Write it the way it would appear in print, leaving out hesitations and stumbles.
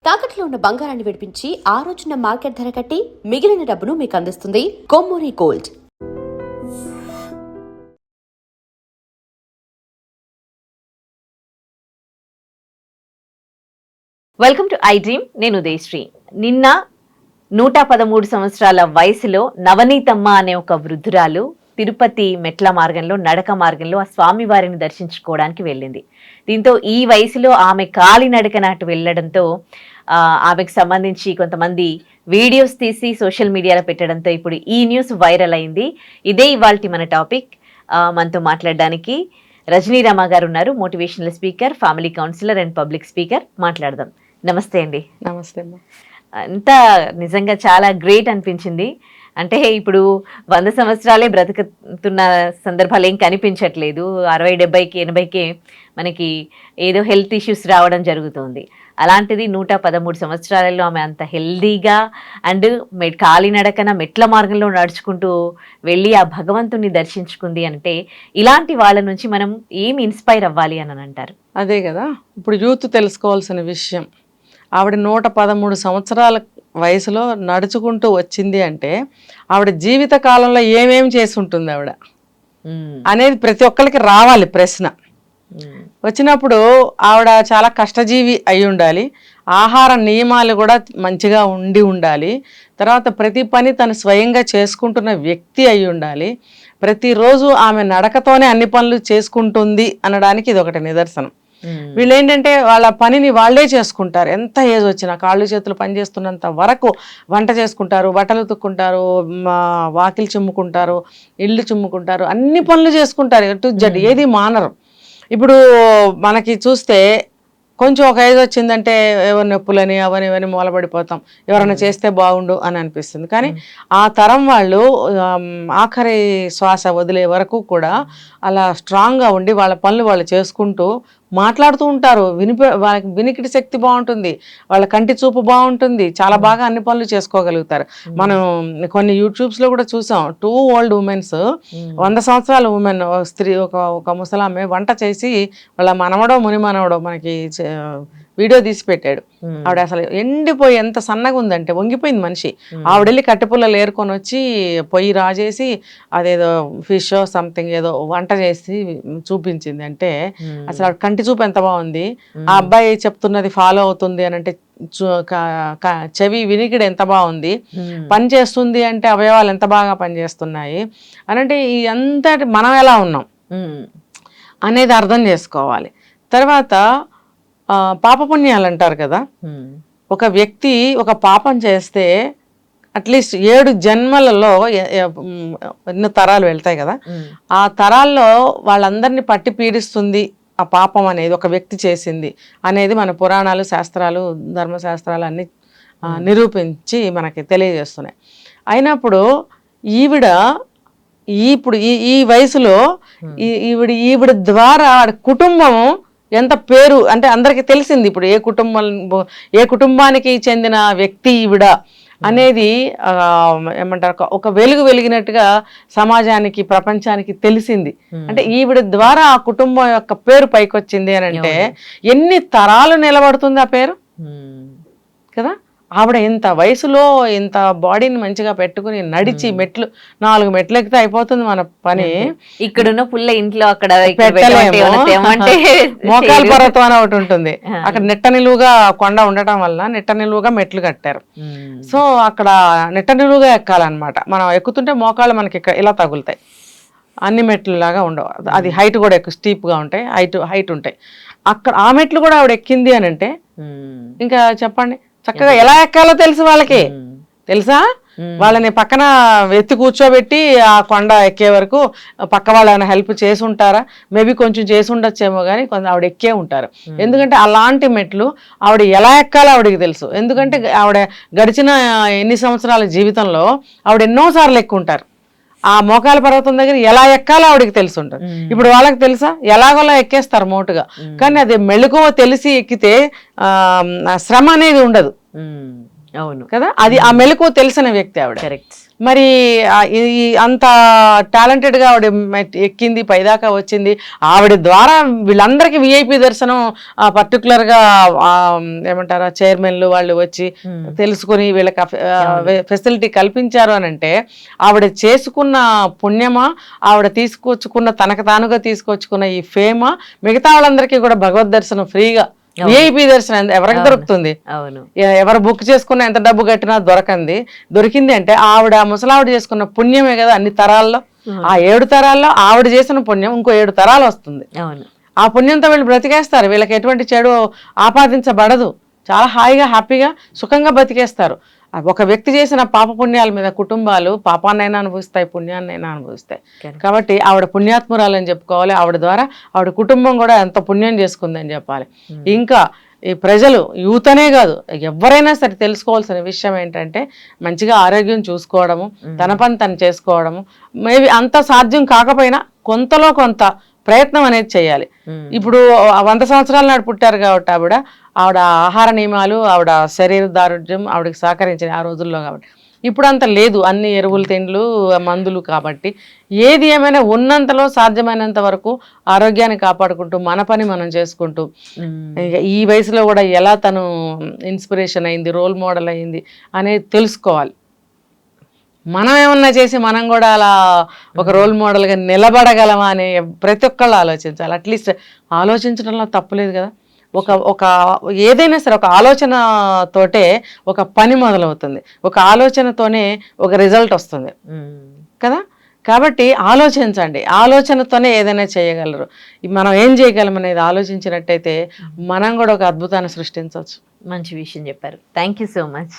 తాకట్లో ఉన్న బంగారాన్ని విడిపించి ఆ రోజున మార్కెట్ ధర కట్టి మిగిలిన డబ్బును మీకు అందిస్తుంది Kommuri gold. Welcome to I dream. నేను ఉదయశ్రీ. నిన్న 113 సంవత్సరాల వయసులో నవనీతమ్మ అనే ఒక వృద్ధురాలు తిరుపతి మెట్ల మార్గంలో నడక మార్గంలో ఆ స్వామివారిని దర్శించుకోవడానికి వెళ్ళింది. దీంతో ఈ వయసులో ఆమె కాలినడక నాటు వెళ్ళడంతో ఆమెకు సంబంధించి కొంతమంది వీడియోస్ తీసి సోషల్ మీడియాలో పెట్టడంతో ఇప్పుడు ఈ న్యూస్ వైరల్ అయింది. ఇదే ఇవాల్టి మన టాపిక్. మనతో మాట్లాడడానికి రజనీ రామ గారు ఉన్నారు, motivational speaker, family counsellor and public speaker. మాట్లాడదాం. నమస్తే అండి. నమస్తే. అంతా నిజంగా చాలా గ్రేట్ అనిపించింది. అంటే ఇప్పుడు 100 సంవత్సరాలే బ్రతుకుతున్న సందర్భాలు ఏం కనిపించట్లేదు. 60, 70, 80కే మనకి ఏదో హెల్త్ ఇష్యూస్ రావడం జరుగుతుంది. అలాంటిది 113 సంవత్సరాలలో ఆమె అంత హెల్దీగా అండ్ కాలినడకన మెట్ల మార్గంలో నడుచుకుంటూ వెళ్ళి ఆ భగవంతుని దర్శించుకుంది అంటే ఇలాంటి వాళ్ళ నుంచి మనం ఏమి ఇన్స్పైర్ అవ్వాలి అని అంటారు? అదే కదా ఇప్పుడు యూత్ తెలుసుకోవాల్సిన విషయం. ఆవిడ 113 సంవత్సరాల వయసులో నడుచుకుంటూ వచ్చింది అంటే ఆవిడ జీవిత కాలంలో ఏమేమి చేసి ఉంటుంది ఆవిడ అనేది ప్రతి ఒక్కరికి రావాలి ప్రశ్న. వచ్చినప్పుడు ఆవిడ చాలా కష్టజీవి అయి ఉండాలి, ఆహార నియమాలు కూడా మంచిగా ఉండాలి, తర్వాత ప్రతి పని తను స్వయంగా చేసుకుంటున్న వ్యక్తి అయి ఉండాలి, ప్రతిరోజు ఆమె నడకతోనే అన్ని పనులు చేసుకుంటుంది అనడానికి ఇది ఒకటి నిదర్శనం. వీళ్ళు ఏంటంటే వాళ్ళ పనిని వాళ్ళే చేసుకుంటారు. ఎంత ఏజ్ వచ్చినా కాళ్ళు చేతులు పనిచేస్తున్నంత వరకు వంట చేసుకుంటారు, బట్టలు ఉతుక్కుంటారు, వాకిలు చిమ్ముకుంటారు, ఇల్లు చిమ్ముకుంటారు, అన్ని పనులు చేసుకుంటారు. ఎటు జడ్ ఏది మానరు. ఇప్పుడు మనకి చూస్తే కొంచెం ఒక ఏజ్ వచ్చిందంటే ఎవరి నొప్పులని అవని ఇవని మూలపడిపోతాం, ఎవరైనా చేస్తే బాగుండు అని అనిపిస్తుంది. కానీ ఆ తరం వాళ్ళు ఆఖరి శ్వాస వదిలే వరకు కూడా అలా స్ట్రాంగ్గా ఉండి వాళ్ళ పనులు వాళ్ళు చేసుకుంటూ మాట్లాడుతూ ఉంటారు. వాళ్ళకి వినికిడి శక్తి బాగుంటుంది, వాళ్ళ కంటి చూపు బాగుంటుంది, చాలా బాగా అన్ని పనులు చేసుకోగలుగుతారు. మనం కొన్ని యూట్యూబ్స్లో కూడా చూసాం. 2 ఓల్డ్ ఉమెన్స్, 100 సంవత్సరాల ఉమెన్ స్త్రీ, ఒక ముసలామె వంట చేసి వాళ్ళ మనవడో ముని మనవడో మనకి వీడియో తీసి పెట్టాడు. ఆవిడ అసలు ఎండిపోయి ఎంత సన్నగా ఉందంటే వంగిపోయింది మనిషి. ఆవిడెళ్ళి కట్టెపుల్లలు ఏరుకొని వచ్చి పొయ్యి రాజేసి అదేదో ఫిష్ సంథింగ్ ఏదో వంట చేసి చూపించింది. అంటే అసలు ఆవిడ కంటి చూపు ఎంత బాగుంది, ఆ అబ్బాయి చెప్తున్నది ఫాలో అవుతుంది అని అంటే చెవి వినికిడి ఎంత బాగుంది, పని చేస్తుంది అంటే అవయవాలు ఎంత బాగా పనిచేస్తున్నాయి అని అంటే ఇదంతా మనం ఎలా ఉన్నాం అనేది అర్థం చేసుకోవాలి. తర్వాత పాపపుణ్యాలు అంటారు కదా. ఒక వ్యక్తి ఒక పాపం చేస్తే అట్లీస్ట్ 7 జన్మలలో ఎన్నో తరాలు వెళ్తాయి కదా, ఆ తరాల్లో వాళ్ళందరినీ పట్టి పీడిస్తుంది ఆ పాపం అనేది ఒక వ్యక్తి చేసింది అనేది మన పురాణాలు, శాస్త్రాలు, ధర్మశాస్త్రాలు అన్నీ నిరూపించి మనకి తెలియజేస్తున్నాయి. అయినప్పుడు ఈవిడ ఇప్పుడు ఈ వయసులో ఈవిడ ద్వారా కుటుంబం ఎంత పేరు అంటే అందరికీ తెలిసింది. ఇప్పుడు ఏ కుటుంబానికి చెందిన వ్యక్తి ఈవిడ అనేది ఏమంటారు, ఒక వెలుగు వెలిగినట్టుగా సమాజానికి, ప్రపంచానికి తెలిసింది. అంటే ఈవిడ ద్వారా ఆ కుటుంబం యొక్క పేరు పైకొచ్చింది అని అంటే ఎన్ని తరాలు నిలబడుతుంది ఆ పేరు కదా. ఆవిడ ఇంత వయసులో ఇంత బాడీని మంచిగా పెట్టుకుని నడిచి 4 మెట్లు ఎక్కితే అయిపోతుంది మన పని. ఇక్కడున్న పుల్ల ఇంట్లో అక్కడ మోకాల పర్వతం అని ఒకటి ఉంటుంది, అక్కడ నిట్ట నిలువుగా కొండ ఉండటం వల్ల నిట్ట నిలువుగా మెట్లు కట్టారు. సో అక్కడ నిట్ట నిలువుగా ఎక్కాలన్నమాట. మనం ఎక్కుతుంటే మోకాళ్ళు మనకి ఇలా తగులుతాయి, అన్ని మెట్లు లాగా ఉండవు. అది హైట్ కూడా ఎక్కువ స్టీప్గా ఉంటాయి, హైట్ ఉంటాయి. అక్కడ ఆ మెట్లు కూడా ఆవిడ ఎక్కింది అని అంటే ఇంకా చెప్పండి, చక్కగా ఎలా ఎక్కాలో తెలుసు వాళ్ళకి. తెలుసా, వాళ్ళని పక్కన ఎత్తి కూర్చోబెట్టి ఆ కొండ ఎక్కే వరకు పక్క వాళ్ళని హెల్ప్ చేసి ఉంటారా? మేబీ కొంచెం చేసి ఉండొచ్చేమో, కానీ కొంచెం ఆవిడ ఎక్కే ఉంటారు. ఎందుకంటే అలాంటి మెట్లు ఆవిడ ఎలా ఎక్కాలో ఆవిడకి తెలుసు. ఎందుకంటే ఆవిడ గడిచిన ఎన్ని సంవత్సరాల జీవితంలో ఆవిడ ఎన్నోసార్లు ఎక్కుంటారు. ఆ మోకాల పర్వతం దగ్గర ఎలా ఎక్కాలో ఆవిడకి తెలిసి ఉంటుంది. ఇప్పుడు వాళ్ళకి తెలుసా, ఎలాగోలా ఎక్కేస్తారు మోటుగా, కానీ అది మెళుకువ తెలిసి ఎక్కితే శ్రమ అనేది ఉండదు. అవును కదా, అది ఆ మెళుకువ తెలిసిన వ్యక్తి ఆవిడ. కరెక్ట్. మరి అంత టాలెంటెడ్గా ఆవిడ ఎక్కింది, పైదాకా వచ్చింది. ఆవిడ ద్వారా వీళ్ళందరికీ విఐపి దర్శనం, పర్టికులర్గా ఏమంటారా చైర్మన్లు వాళ్ళు వచ్చి తెలుసుకుని వీళ్ళకి ఫెసిలిటీ కల్పించారు అని అంటే ఆవిడ చేసుకున్న పుణ్యమా, ఆవిడ తీసుకొచ్చుకున్న తనకు తానుగా తీసుకొచ్చుకున్న ఈ ఫేమా, మిగతా వాళ్ళందరికీ కూడా భగవద్ దర్శనం ఫ్రీగా విఐపి దర్శనం ఎవరికి దొరుకుతుంది? ఎవరు బుక్ చేసుకున్న ఎంత డబ్బు కట్టినా దొరికింది అంటే ఆవిడ ముసలావిడ చేసుకున్న పుణ్యమే కదా. అన్ని తరాల్లో ఆ 7 తరాల్లో ఆవిడ చేసిన పుణ్యం ఇంకో 7 తరాలు వస్తుంది. ఆ పుణ్యంతో వీళ్ళు బ్రతికేస్తారు. వీళ్ళకి ఎటువంటి చెడు ఆపాదించబడదు. చాలా హాయిగా హ్యాపీగా సుఖంగా బతికేస్తారు. ఒక వ్యక్తి చేసిన పాప పుణ్యాల మీద కుటుంబాలు పాపాన్నైనా అనుభవిస్తాయి, పుణ్యాన్నైనా అనుభవిస్తాయి. కాబట్టి ఆవిడ పుణ్యాత్మురాలని చెప్పుకోవాలి. ఆవిడ ద్వారా ఆవిడ కుటుంబం కూడా ఎంత పుణ్యం చేసుకుందని చెప్పాలి. ఇంకా ఈ ప్రజలు, యూత్ అనే కాదు, ఎవరైనా సరే తెలుసుకోవాల్సిన విషయం ఏంటంటే మంచిగా ఆరోగ్యం చూసుకోవడము, తన పని తను చేసుకోవడము. మేబీ అంత సాధ్యం కాకపోయినా కొంతలో కొంత ప్రయత్నం అనేది చేయాలి. ఇప్పుడు 100 సంవత్సరాల నాడు పుట్టారు కాబట్టి ఆవిడ ఆహార నియమాలు, ఆవిడ శరీర దారుఢ్యం ఆవిడకి సహకరించింది ఆ రోజుల్లో. కాబట్టి ఇప్పుడు అంత లేదు, అన్ని ఎరువులు, తిండ్లు, మందులు. కాబట్టి ఏది ఏమైనా ఉన్నంతలో సాధ్యమైనంత వరకు ఆరోగ్యాన్ని కాపాడుకుంటూ మన పని మనం చేసుకుంటూ, ఈ వయసులో కూడా ఎలా తను ఇన్స్పిరేషన్ అయింది, రోల్ మోడల్ అయింది అనేది తెలుసుకోవాలి. మనం ఏమన్నా చేసి మనం కూడా అలా ఒక రోల్ మోడల్గా నిలబడగలమా అని ప్రతి ఒక్కళ్ళు ఆలోచించాలి. అట్లీస్ట్ ఆలోచించడంలో తప్పులేదు కదా. ఒక ఏదైనా సరే ఒక ఆలోచనతోటే ఒక పని మొదలవుతుంది, ఒక ఆలోచనతోనే ఒక రిజల్ట్ వస్తుంది కదా. కాబట్టి ఆలోచించండి, ఆలోచనతోనే ఏదైనా చేయగలరు. మనం ఏం చేయగలం అనేది ఆలోచించినట్టయితే మనం కూడా ఒక అద్భుతాన్ని సృష్టించవచ్చు. మంచి విషయం చెప్పారు. Thank you so much.